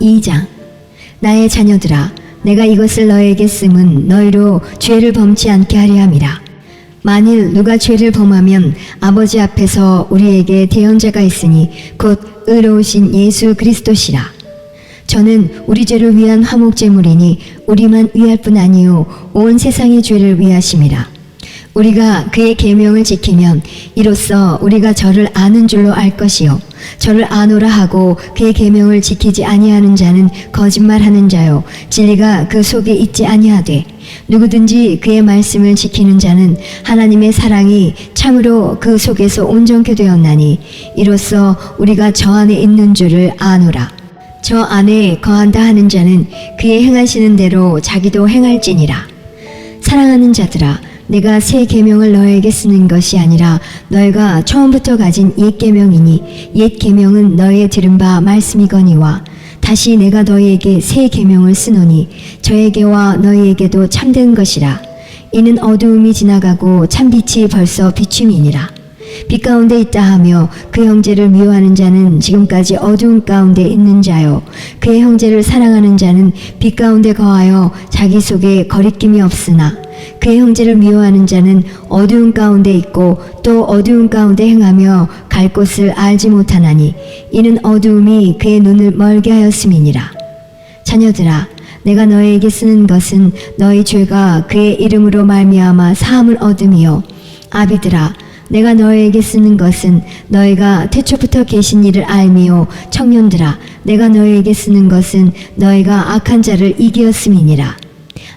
2장. 나의 자녀들아, 내가 이것을 너에게 쓰면 너희로 죄를 범치 않게 하려 함이라. 만일 누가 죄를 범하면 아버지 앞에서 우리에게 대언자가 있으니 곧 의로우신 예수 그리스도시라. 저는 우리 죄를 위한 화목제물이니 우리만 위할 뿐 아니요 온 세상의 죄를 위하심이라. 우리가 그의 계명을 지키면 이로써 우리가 저를 아는 줄로 알 것이요 저를 아노라 하고 그의 계명을 지키지 아니하는 자는 거짓말하는 자요 진리가 그 속에 있지 아니하되 누구든지 그의 말씀을 지키는 자는 하나님의 사랑이 참으로 그 속에서 온전케 되었나니 이로써 우리가 저 안에 있는 줄을 아노라. 저 안에 거한다 하는 자는 그의 행하시는 대로 자기도 행할지니라. 사랑하는 자들아, 내가 새 계명을 너에게 쓰는 것이 아니라 너희가 처음부터 가진 옛 계명이니 옛 계명은 너희의 들은 바 말씀이거니와 다시 내가 너희에게 새 계명을 쓰노니 저에게와 너희에게도 참된 것이라. 이는 어두움이 지나가고 참빛이 벌써 비춤이니라. 빛 가운데 있다 하며 그 형제를 미워하는 자는 지금까지 어두움 가운데 있는 자요 그의 형제를 사랑하는 자는 빛 가운데 거하여 자기 속에 거리낌이 없으나 그의 형제를 미워하는 자는 어두움 가운데 있고 또 어두움 가운데 행하며 갈 곳을 알지 못하나니 이는 어두움이 그의 눈을 멀게 하였음이니라. 자녀들아, 내가 너희에게 쓰는 것은 너희 죄가 그의 이름으로 말미암아 사함을 얻음이요 아비들아, 내가 너희에게 쓰는 것은 너희가 태초부터 계신 이를 알미요 청년들아, 내가 너희에게 쓰는 것은 너희가 악한 자를 이기었음이니라.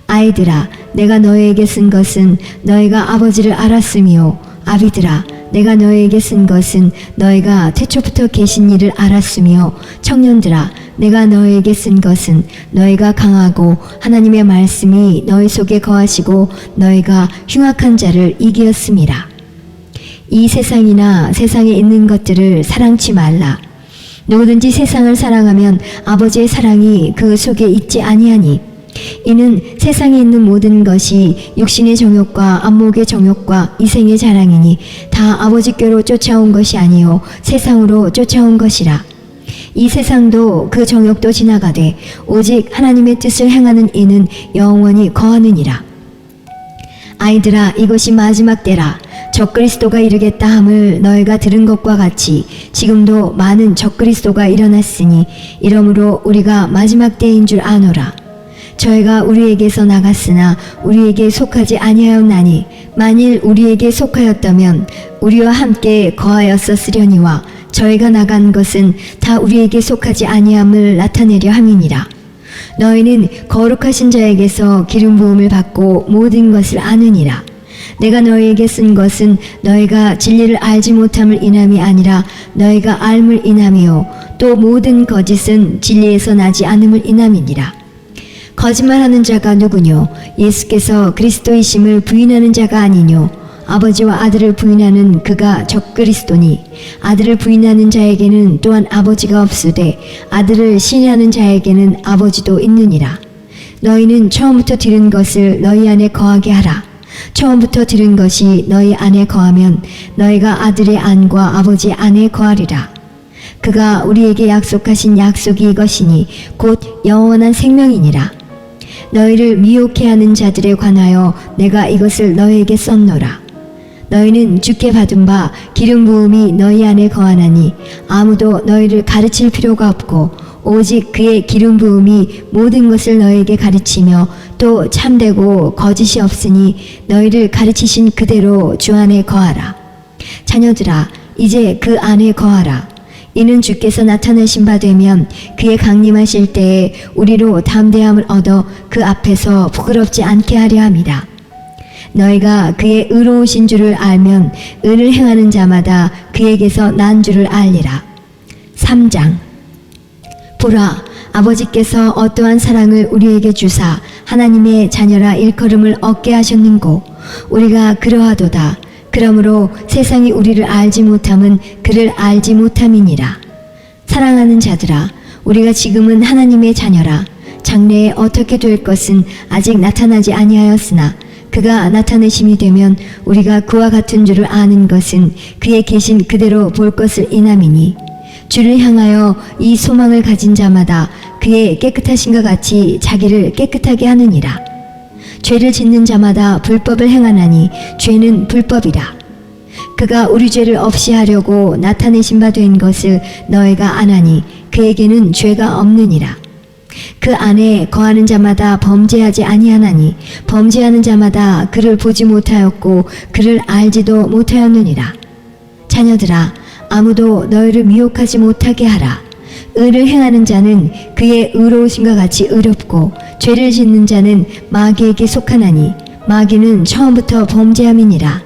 아이들아, 내가 너희에게 쓴 것은 너희가 아버지를 알았으며 아비들아, 내가 너희에게 쓴 것은 너희가 태초부터 계신 이를 알았으며 청년들아, 내가 너희에게 쓴 것은 너희가 강하고 하나님의 말씀이 너희 속에 거하시고 너희가 흉악한 자를 이기었음이라. 이 세상이나 세상에 있는 것들을 사랑치 말라. 누구든지 세상을 사랑하면 아버지의 사랑이 그 속에 있지 아니하니 이는 세상에 있는 모든 것이 육신의 정욕과 안목의 정욕과 이생의 자랑이니 다 아버지께로 쫓아온 것이 아니요 세상으로 쫓아온 것이라. 이 세상도 그 정욕도 지나가되 오직 하나님의 뜻을 행하는 이는 영원히 거하느니라. 아이들아, 이것이 마지막 때라. 적그리스도가 이르겠다 함을 너희가 들은 것과 같이 지금도 많은 적그리스도가 일어났으니 이러므로 우리가 마지막 때인 줄 아노라. 저희가 우리에게서 나갔으나 우리에게 속하지 아니하였나니 만일 우리에게 속하였다면 우리와 함께 거하였었으려니와 저희가 나간 것은 다 우리에게 속하지 아니함을 나타내려 함이니라. 너희는 거룩하신 자에게서 기름 부음을 받고 모든 것을 아느니라. 내가 너희에게 쓴 것은 너희가 진리를 알지 못함을 인함이 아니라 너희가 알물 인함이요 또 모든 거짓은 진리에서 나지 않음을 인함이니라. 거짓말하는 자가 누구뇨? 예수께서 그리스도이심을 부인하는 자가 아니뇨? 아버지와 아들을 부인하는 그가 적그리스도니 아들을 부인하는 자에게는 또한 아버지가 없으되 아들을 신뢰하는 자에게는 아버지도 있느니라. 너희는 처음부터 들은 것을 너희 안에 거하게 하라. 처음부터 들은 것이 너희 안에 거하면 너희가 아들의 안과 아버지의 안에 거하리라. 그가 우리에게 약속하신 약속이 이것이니 곧 영원한 생명이니라. 너희를 미혹해 하는 자들에 관하여 내가 이것을 너희에게 썼노라. 너희는 주께 받은 바 기름 부음이 너희 안에 거하나니 아무도 너희를 가르칠 필요가 없고 오직 그의 기름 부음이 모든 것을 너희에게 가르치며 또 참되고 거짓이 없으니 너희를 가르치신 그대로 주 안에 거하라. 자녀들아, 이제 그 안에 거하라. 이는 주께서 나타나신 바 되면 그의 강림하실 때에 우리로 담대함을 얻어 그 앞에서 부끄럽지 않게 하려 함이라. 너희가 그의 의로우신 줄을 알면 의를 행하는 자마다 그에게서 난 줄을 알리라. 3장. 보라, 아버지께서 어떠한 사랑을 우리에게 주사 하나님의 자녀라 일컬음을 얻게 하셨는고 우리가 그러하도다. 그러므로 세상이 우리를 알지 못함은 그를 알지 못함이니라. 사랑하는 자들아, 우리가 지금은 하나님의 자녀라. 장래에 어떻게 될 것은 아직 나타나지 아니하였으나 그가 나타내심이 되면 우리가 그와 같은 줄을 아는 것은 그의 계신 그대로 볼 것을 인함이니 주를 향하여 이 소망을 가진 자마다 그의 깨끗하신과 같이 자기를 깨끗하게 하느니라. 죄를 짓는 자마다 불법을 행하나니 죄는 불법이라. 그가 우리 죄를 없이 하려고 나타내신 바 된 것을 너희가 아나니 그에게는 죄가 없느니라. 그 안에 거하는 자마다 범죄하지 아니하나니 범죄하는 자마다 그를 보지 못하였고 그를 알지도 못하였느니라. 자녀들아, 아무도 너희를 미혹하지 못하게 하라. 의를 행하는 자는 그의 의로우심과 같이 의롭고 죄를 짓는 자는 마귀에게 속하나니 마귀는 처음부터 범죄함이니라.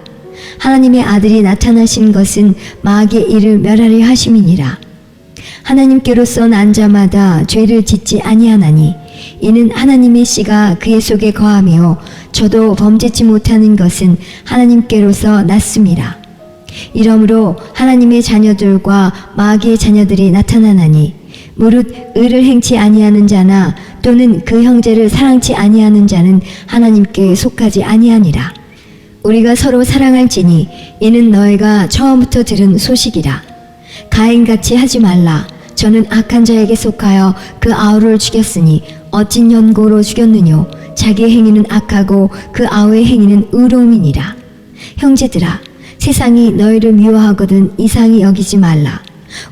하나님의 아들이 나타나신 것은 마귀의 일을 멸하려 하심이니라. 하나님께로서 난 자마다 죄를 짓지 아니하나니 이는 하나님의 씨가 그의 속에 거하며 저도 범죄치 못하는 것은 하나님께로서 났음이라. 이러므로 하나님의 자녀들과 마귀의 자녀들이 나타나나니 무릇 의를 행치 아니하는 자나 또는 그 형제를 사랑치 아니하는 자는 하나님께 속하지 아니하니라. 우리가 서로 사랑할지니 이는 너희가 처음부터 들은 소식이라. 가인같이 하지 말라. 저는 악한 자에게 속하여 그 아우를 죽였으니 어찐 연고로 죽였느뇨. 자기의 행위는 악하고 그 아우의 행위는 의로움이니라. 형제들아, 세상이 너희를 미워하거든 이상히 여기지 말라.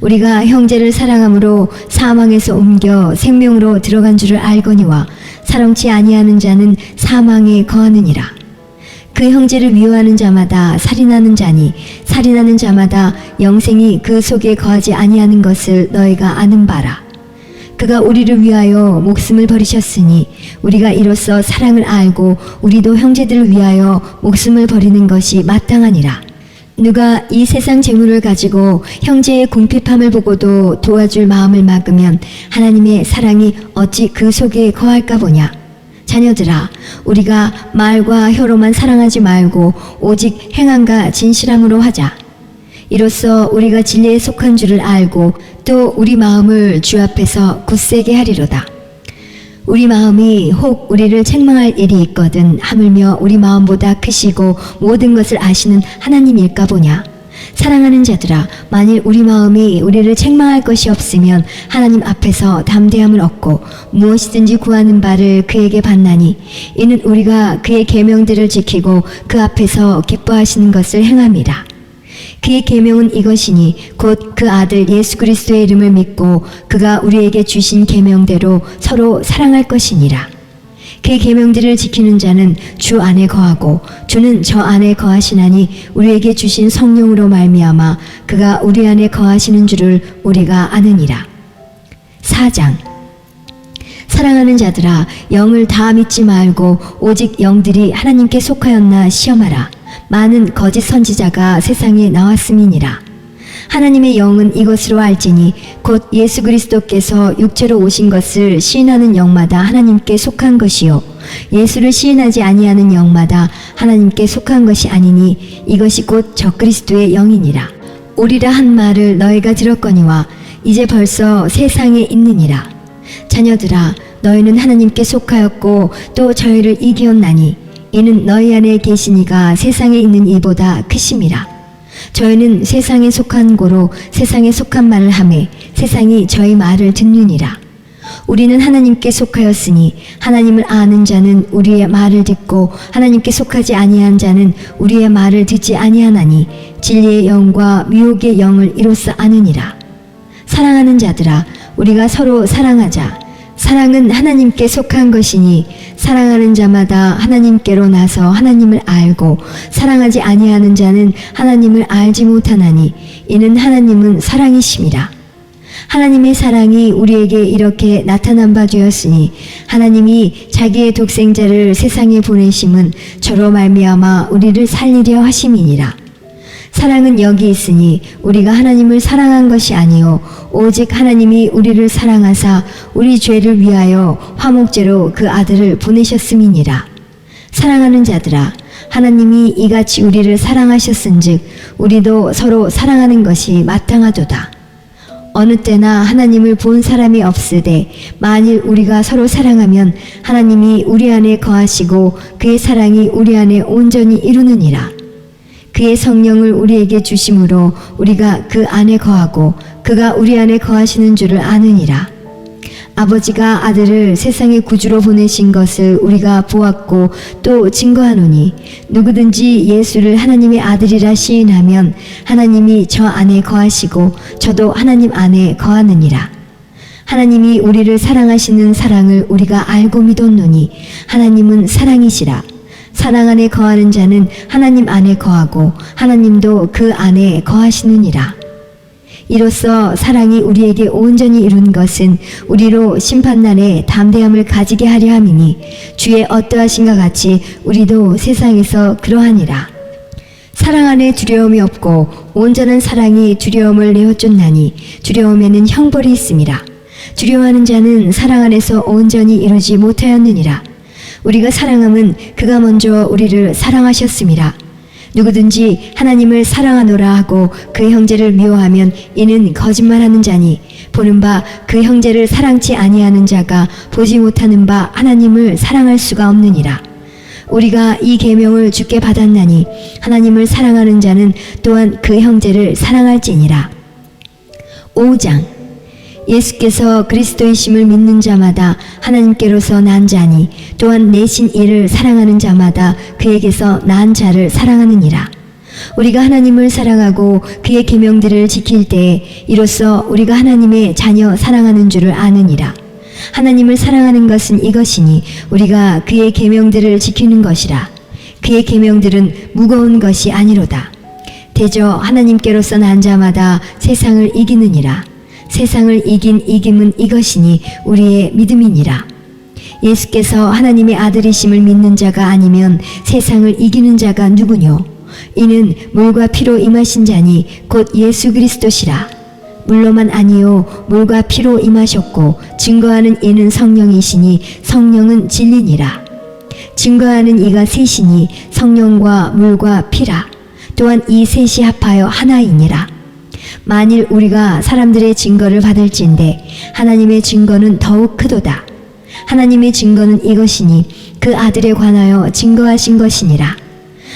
우리가 형제를 사랑함으로 사망에서 옮겨 생명으로 들어간 줄을 알거니와 사랑치 아니하는 자는 사망에 거하느니라. 그 형제를 미워하는 자마다 살인하는 자니 살인하는 자마다 영생이 그 속에 거하지 아니하는 것을 너희가 아는 바라. 그가 우리를 위하여 목숨을 버리셨으니 우리가 이로써 사랑을 알고 우리도 형제들을 위하여 목숨을 버리는 것이 마땅하니라. 누가 이 세상 재물을 가지고 형제의 궁핍함을 보고도 도와줄 마음을 막으면 하나님의 사랑이 어찌 그 속에 거할까 보냐. 자녀들아, 우리가 말과 혀로만 사랑하지 말고 오직 행함과 진실함으로 하자. 이로써 우리가 진리에 속한 줄을 알고 또 우리 마음을 주 앞에서 굳세게 하리로다. 우리 마음이 혹 우리를 책망할 일이 있거든 하물며 우리 마음보다 크시고 모든 것을 아시는 하나님일까 보냐. 사랑하는 자들아, 만일 우리 마음이 우리를 책망할 것이 없으면 하나님 앞에서 담대함을 얻고 무엇이든지 구하는 바를 그에게 받나니 이는 우리가 그의 계명들을 지키고 그 앞에서 기뻐하시는 것을 행함이라. 그의 계명은 이것이니 곧 그 아들 예수 그리스도의 이름을 믿고 그가 우리에게 주신 계명대로 서로 사랑할 것이니라. 그의 계명들을 지키는 자는 주 안에 거하고 주는 저 안에 거하시나니 우리에게 주신 성령으로 말미암아 그가 우리 안에 거하시는 줄을 우리가 아느니라. 4장. 사랑하는 자들아, 영을 다 믿지 말고 오직 영들이 하나님께 속하였나 시험하라. 많은 거짓 선지자가 세상에 나왔음이니라. 하나님의 영은 이것으로 알지니 곧 예수 그리스도께서 육체로 오신 것을 시인하는 영마다 하나님께 속한 것이요 예수를 시인하지 아니하는 영마다 하나님께 속한 것이 아니니 이것이 곧 적그리스도의 영이니라. 오리라 한 말을 너희가 들었거니와 이제 벌써 세상에 있느니라. 자녀들아, 너희는 하나님께 속하였고 또 저희를 이기었나니 이는 너희 안에 계시니가 세상에 있는 이보다 크심이라. 저희는 세상에 속한 고로 세상에 속한 말을 하매 세상이 저희 말을 듣느니라. 우리는 하나님께 속하였으니 하나님을 아는 자는 우리의 말을 듣고 하나님께 속하지 아니한 자는 우리의 말을 듣지 아니하나니 진리의 영과 미혹의 영을 이로써 아느니라. 사랑하는 자들아, 우리가 서로 사랑하자. 사랑은 하나님께 속한 것이니 사랑하는 자마다 하나님께로 나서 하나님을 알고 사랑하지 아니하는 자는 하나님을 알지 못하나니 이는 하나님은 사랑이심이라. 하나님의 사랑이 우리에게 이렇게 나타난 바 되었으니 하나님이 자기의 독생자를 세상에 보내심은 저로 말미암아 우리를 살리려 하심이니라. 사랑은 여기 있으니 우리가 하나님을 사랑한 것이 아니요 오직 하나님이 우리를 사랑하사 우리 죄를 위하여 화목제로 그 아들을 보내셨음이니라. 사랑하는 자들아, 하나님이 이같이 우리를 사랑하셨은즉 우리도 서로 사랑하는 것이 마땅하도다. 어느 때나 하나님을 본 사람이 없으되 만일 우리가 서로 사랑하면 하나님이 우리 안에 거하시고 그의 사랑이 우리 안에 온전히 이루느니라. 그의 성령을 우리에게 주심으로 우리가 그 안에 거하고 그 그가 우리 안에 거하시는 줄을 아느니라. 아버지가 아들을 세상의 구주로 보내신 것을 우리가 보았고 또 증거하노니 누구든지 예수를 하나님의 아들이라 시인하면 하나님이 저 안에 거하시고 저도 하나님 안에 거하느니라. 하나님이 우리를 사랑하시는 사랑을 우리가 알고 믿었노니 하나님은 사랑이시라. 사랑 안에 거하는 자는 하나님 안에 거하고 하나님도 그 안에 거하시느니라. 이로써 사랑이 우리에게 온전히 이룬 것은 우리로 심판날에 담대함을 가지게 하려 함이니 주의 어떠하신가 같이 우리도 세상에서 그러하니라. 사랑 안에 두려움이 없고 온전한 사랑이 두려움을 내어 쫓나니 두려움에는 형벌이 있음이라. 두려워하는 자는 사랑 안에서 온전히 이루지 못하였느니라. 우리가 사랑함은 그가 먼저 우리를 사랑하셨음이라. 누구든지 하나님을 사랑하노라 하고 그 형제를 미워하면 이는 거짓말하는 자니 보는 바 그 형제를 사랑치 아니하는 자가 보지 못하는 바 하나님을 사랑할 수가 없느니라. 우리가 이 계명을 주께 받았나니 하나님을 사랑하는 자는 또한 그 형제를 사랑할지니라. 5장 예수께서 그리스도이심을 믿는 자마다 하나님께로서 난 자니 또한 내신 이를 사랑하는 자마다 그에게서 난 자를 사랑하느니라. 우리가 하나님을 사랑하고 그의 계명들을 지킬 때에 이로써 우리가 하나님의 자녀 사랑하는 줄을 아느니라. 하나님을 사랑하는 것은 이것이니 우리가 그의 계명들을 지키는 것이라. 그의 계명들은 무거운 것이 아니로다. 대저 하나님께로서 난 자마다 세상을 이기느니라. 세상을 이긴 이김은 이것이니 우리의 믿음이니라. 예수께서 하나님의 아들이심을 믿는 자가 아니면 세상을 이기는 자가 누구뇨? 이는 물과 피로 임하신 자니 곧 예수 그리스도시라. 물로만 아니요 물과 피로 임하셨고 증거하는 이는 성령이시니 성령은 진리니라. 증거하는 이가 셋이니 성령과 물과 피라. 또한 이 셋이 합하여 하나이니라. 만일 우리가 사람들의 증거를 받을진대 하나님의 증거는 더욱 크도다. 하나님의 증거는 이것이니 그 아들에 관하여 증거하신 것이니라.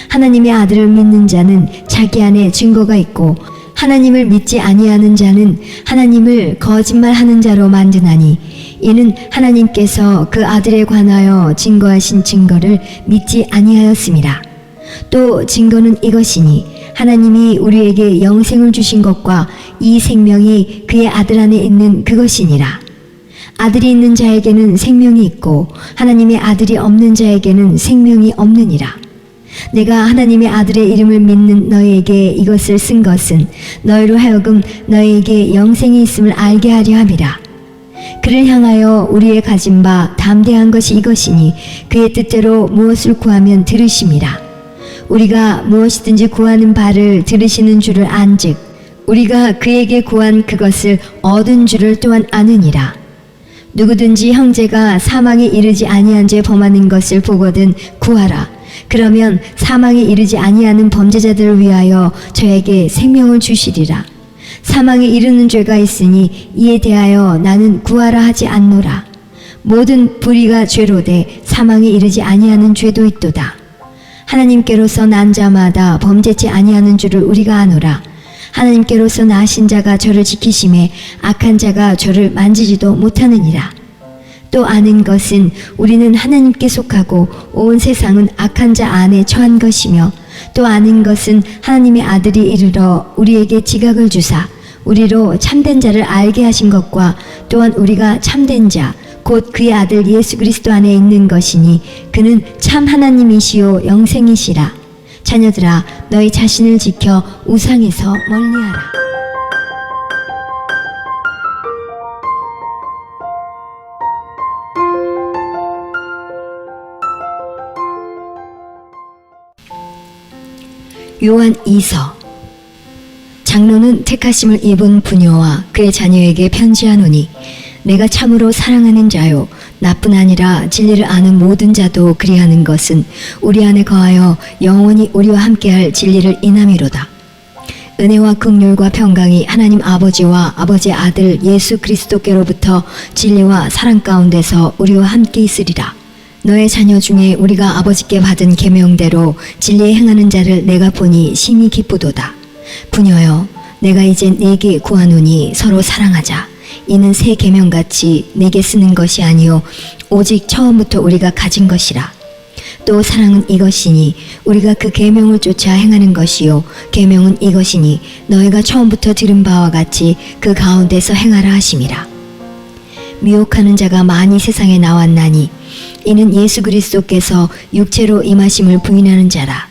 하나님의 아들을 믿는 자는 자기 안에 증거가 있고 하나님을 믿지 아니하는 자는 하나님을 거짓말하는 자로 만드나니 이는 하나님께서 그 아들에 관하여 증거하신 증거를 믿지 아니하였음이라. 또 증거는 이것이니 하나님이 우리에게 영생을 주신 것과 이 생명이 그의 아들 안에 있는 그것이니라. 아들이 있는 자에게는 생명이 있고 하나님의 아들이 없는 자에게는 생명이 없느니라. 내가 하나님의 아들의 이름을 믿는 너희에게 이것을 쓴 것은 너희로 하여금 너희에게 영생이 있음을 알게 하려 함이라. 그를 향하여 우리의 가진 바 담대한 것이 이것이니 그의 뜻대로 무엇을 구하면 들으심이라. 우리가 무엇이든지 구하는 바를 들으시는 줄을 안즉 우리가 그에게 구한 그것을 얻은 줄을 또한 아느니라. 누구든지 형제가 사망에 이르지 아니한 죄 범하는 것을 보거든 구하라. 그러면 사망에 이르지 아니하는 범죄자들을 위하여 저에게 생명을 주시리라. 사망에 이르는 죄가 있으니 이에 대하여 나는 구하라 하지 않노라. 모든 불의가 죄로되 사망에 이르지 아니하는 죄도 있도다. 하나님께로서 난 자마다 범죄치 아니하는 줄을 우리가 아노라. 하나님께로서 나신 자가 저를 지키심에 악한 자가 저를 만지지도 못하느니라. 또 아는 것은 우리는 하나님께 속하고 온 세상은 악한 자 안에 처한 것이며 또 아는 것은 하나님의 아들이 이르러 우리에게 지각을 주사 우리로 참된 자를 알게 하신 것과 또한 우리가 참된 자 곧 그의 아들 예수 그리스도 안에 있는 것이니 그는 참 하나님이시요 영생이시라. 자녀들아 너희 자신을 지켜 우상에서 멀리하라. 요한 2서 장로는 택하심을 입은 부녀와 그의 자녀에게 편지하노니 내가 참으로 사랑하는 자요 나뿐 아니라 진리를 아는 모든 자도 그리하는 것은 우리 안에 거하여 영원히 우리와 함께할 진리를 인함이로다. 은혜와 긍휼과 평강이 하나님 아버지와 아버지의 아들 예수 그리스도께로부터 진리와 사랑 가운데서 우리와 함께 있으리라. 너의 자녀 중에 우리가 아버지께 받은 계명대로 진리에 행하는 자를 내가 보니 심히 기쁘도다. 부녀여 내가 이제 네게 구하노니 서로 사랑하자. 이는 새 계명같이 내게 쓰는 것이 아니요 오직 처음부터 우리가 가진 것이라. 또 사랑은 이것이니 우리가 그 계명을 쫓아 행하는 것이요 계명은 이것이니 너희가 처음부터 들은 바와 같이 그 가운데서 행하라 하심이라. 미혹하는 자가 많이 세상에 나왔나니 이는 예수 그리스도께서 육체로 임하심을 부인하는 자라.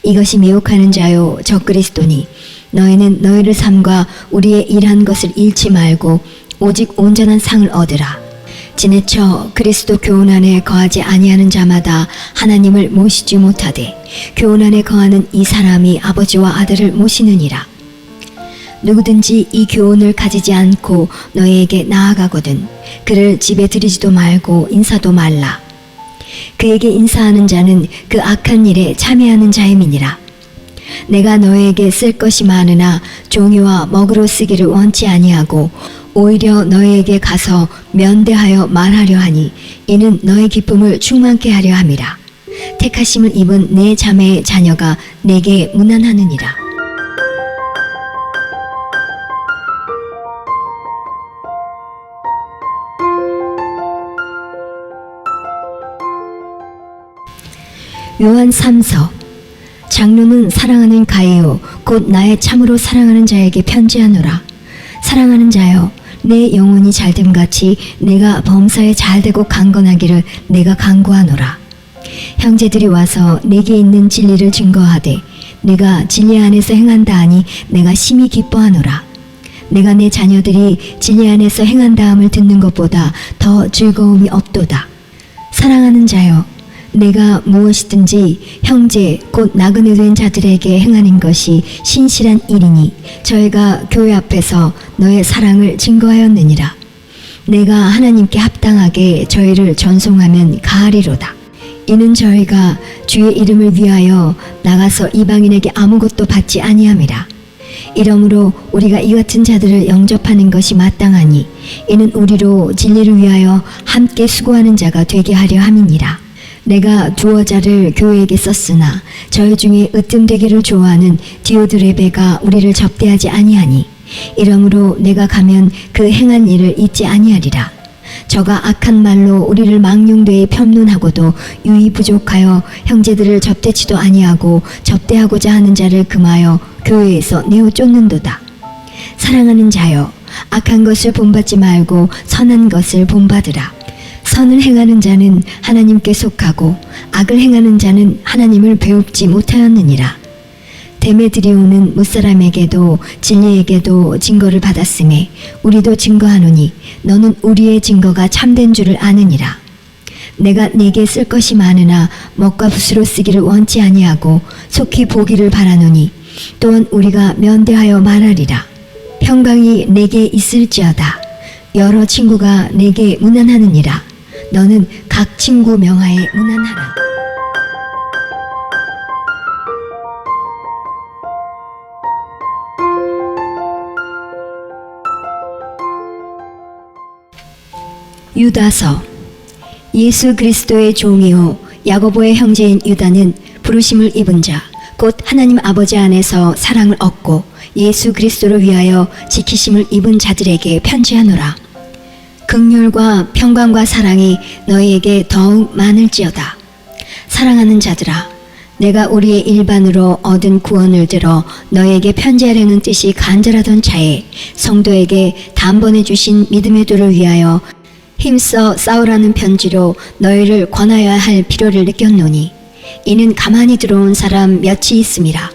이것이 미혹하는 자요 적그리스도니 너희는 너희를 삼가 우리의 일한 것을 잃지 말고 오직 온전한 상을 얻으라. 지내쳐 그리스도 교훈 안에 거하지 아니하는 자마다 하나님을 모시지 못하되 교훈 안에 거하는 이 사람이 아버지와 아들을 모시느니라. 누구든지 이 교훈을 가지지 않고 너희에게 나아가거든 그를 집에 들이지도 말고 인사도 말라. 그에게 인사하는 자는 그 악한 일에 참여하는 자임이니라. 내가 너희에게 쓸 것이 많으나 종이와 먹으로 쓰기를 원치 아니하고 오히려 너희에게 가서 면대하여 말하려 하니 이는 너의 기쁨을 충만케 하려 함이라. 택하심을 입은 내 자매의 자녀가 내게 문안하느니라. 요한 3서. 장로는 사랑하는 가이요 곧 나의 참으로 사랑하는 자에게 편지하노라. 사랑하는 자여, 내 영혼이 잘됨같이 내가 범사에 잘되고 강건하기를 내가 간구하노라. 형제들이 와서 내게 있는 진리를 증거하되 내가 진리 안에서 행한다 하니 내가 심히 기뻐하노라. 내가 내 자녀들이 진리 안에서 행한다함을 듣는 것보다 더 즐거움이 없도다. 사랑하는 자여, 내가 무엇이든지 형제 곧 나그네 된 자들에게 행하는 것이 신실한 일이니 저희가 교회 앞에서 너의 사랑을 증거하였느니라. 내가 하나님께 합당하게 저희를 전송하면 가하리로다. 이는 저희가 주의 이름을 위하여 나가서 이방인에게 아무것도 받지 아니함이라. 이러므로 우리가 이 같은 자들을 영접하는 것이 마땅하니 이는 우리로 진리를 위하여 함께 수고하는 자가 되게 하려 함이니라. 내가 두어 자를 교회에게 썼으나 저희 중에 으뜸되기를 좋아하는 디오드레베가 우리를 접대하지 아니하니 이러므로 내가 가면 그 행한 일을 잊지 아니하리라. 저가 악한 말로 우리를 망령되이 편론하고도 유이 부족하여 형제들을 접대치도 아니하고 접대하고자 하는 자를 금하여 교회에서 내어 쫓는도다. 사랑하는 자여, 악한 것을 본받지 말고 선한 것을 본받으라. 선을 행하는 자는 하나님께 속하고 악을 행하는 자는 하나님을 배웁지 못하였느니라. 데메드리오는 무사람에게도 진리에게도 증거를 받았음에 우리도 증거하노니 너는 우리의 증거가 참된 줄을 아느니라. 내가 네게 쓸 것이 많으나 먹과 붓으로 쓰기를 원치 아니하고 속히 보기를 바라노니 또한 우리가 면대하여 말하리라. 평강이 내게 있을지어다. 여러 친구가 내게 문안하느니라. 너는 각 친구 명하에 문안하라. 유다서. 예수 그리스도의 종이요 야고보의 형제인 유다는 부르심을 입은 자 곧 하나님 아버지 안에서 사랑을 얻고 예수 그리스도를 위하여 지키심을 입은 자들에게 편지하노라. 긍휼과 평강과 사랑이 너희에게 더욱 많을지어다. 사랑하는 자들아, 내가 우리의 일반으로 얻은 구원을 들어 너희에게 편지하려는 뜻이 간절하던 차에 성도에게 단번에 주신 믿음의 도를 위하여 힘써 싸우라는 편지로 너희를 권하여야 할 필요를 느꼈노니 이는 가만히 들어온 사람 몇이 있음이라.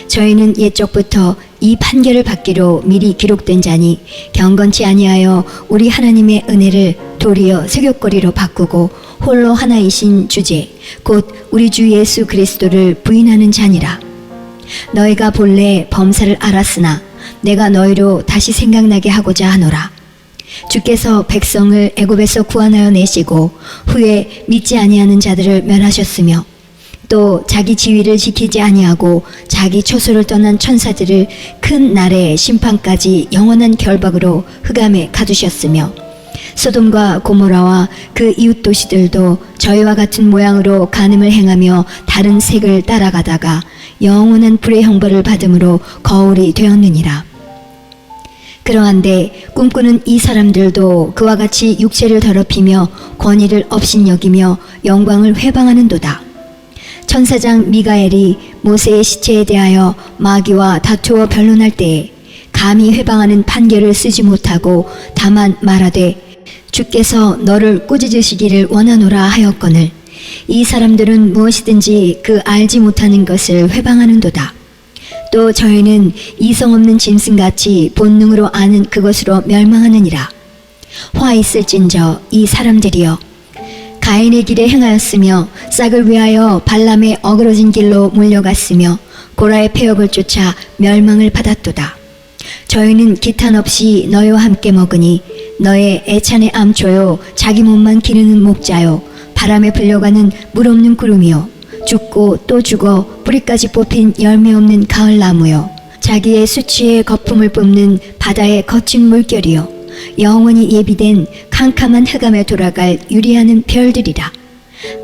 저희는 옛적부터 이 판결을 받기로 미리 기록된 자니 경건치 아니하여 우리 하나님의 은혜를 도리어 세교거리로 바꾸고 홀로 하나이신 주제 곧 우리 주 예수 그리스도를 부인하는 자니라. 너희가 본래 범사를 알았으나 내가 너희로 다시 생각나게 하고자 하노라. 주께서 백성을 애굽에서 구원하여 내시고 후에 믿지 아니하는 자들을 멸하셨으며 또 자기 지위를 지키지 아니하고 자기 처소를 떠난 천사들을 큰 날의 심판까지 영원한 결박으로 흑암에 가두셨으며 소돔과 고모라와 그 이웃 도시들도 저희와 같은 모양으로 간음을 행하며 다른 색을 따라가다가 영원한 불의 형벌을 받음으로 거울이 되었느니라. 그러한데 꿈꾸는 이 사람들도 그와 같이 육체를 더럽히며 권위를 업신여기며 영광을 회방하는도다. 천사장 미가엘이 모세의 시체에 대하여 마귀와 다투어 변론할 때에 감히 회방하는 판결을 쓰지 못하고 다만 말하되 주께서 너를 꾸짖으시기를 원하노라 하였거늘 이 사람들은 무엇이든지 그 알지 못하는 것을 회방하는도다. 또 저희는 이성 없는 짐승같이 본능으로 아는 그것으로 멸망하느니라. 화 있을진저 이 사람들이여 가인의 길에 행하였으며 싹을 위하여 발람의 어그러진 길로 몰려갔으며 고라의 패역을 쫓아 멸망을 받았도다. 저희는 기탄 없이 너희와 함께 먹으니 너의 애찬의 암초요 자기 몸만 기르는 목자요 바람에 불려가는 물 없는 구름이요 죽고 또 죽어 뿌리까지 뽑힌 열매 없는 가을나무요 자기의 수치의 거품을 뿜는 바다의 거친 물결이요 영원히 예비된 캄캄한 흑암에 돌아갈 유리하는 별들이라.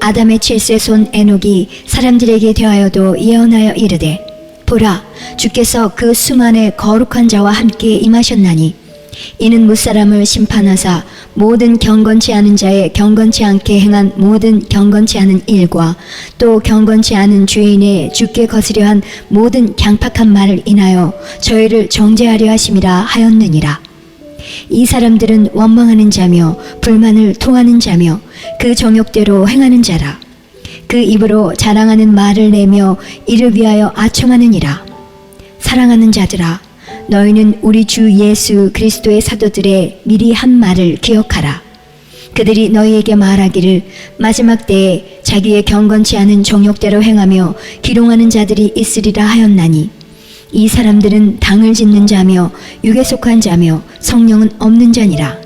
아담의 7세 손 에녹이 사람들에게 대하여도 예언하여 이르되 보라 주께서 그 수만의 거룩한 자와 함께 임하셨나니 이는 무사람을 심판하사 모든 경건치 않은 자의 경건치 않게 행한 모든 경건치 않은 일과 또 경건치 않은 죄인의 주께 거스려한 모든 강팍한 말을 인하여 저희를 정죄하려 하심이라 하였느니라. 이 사람들은 원망하는 자며 불만을 토하는 자며 그 정욕대로 행하는 자라. 그 입으로 자랑하는 말을 내며 이를 위하여 아첨하느니라. 사랑하는 자들아 너희는 우리 주 예수 그리스도의 사도들의 미리 한 말을 기억하라. 그들이 너희에게 말하기를 마지막 때에 자기의 경건치 않은 정욕대로 행하며 기롱하는 자들이 있으리라 하였나니 이 사람들은 당을 짓는 자며 육에 속한 자며 성령은 없는 자니라.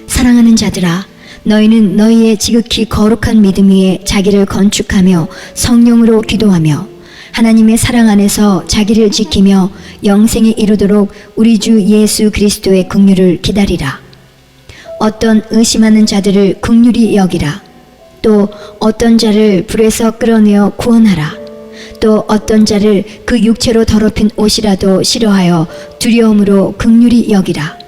사랑하는 자들아 너희는 너희의 지극히 거룩한 믿음 위에 자기를 건축하며 성령으로 기도하며 하나님의 사랑 안에서 자기를 지키며 영생에 이르도록 우리 주 예수 그리스도의 긍휼을 기다리라. 어떤 의심하는 자들을 긍휼히 여기라. 또 어떤 자를 불에서 끌어내어 구원하라. 또 어떤 자를 그 육체로 더럽힌 옷이라도 싫어하여 두려움으로 긍휼히 여기라.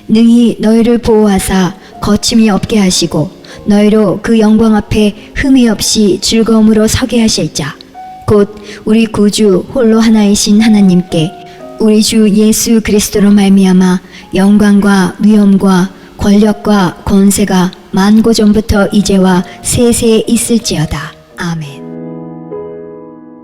능히 너희를 보호하사 거침이 없게 하시고 너희로 그 영광 앞에 흠이 없이 즐거움으로 서게 하실 자 곧 우리 구주 홀로 하나이신 하나님께 우리 주 예수 그리스도로 말미암아 영광과 위엄과 권력과 권세가 만고 전부터 이제와 세세에 있을지어다.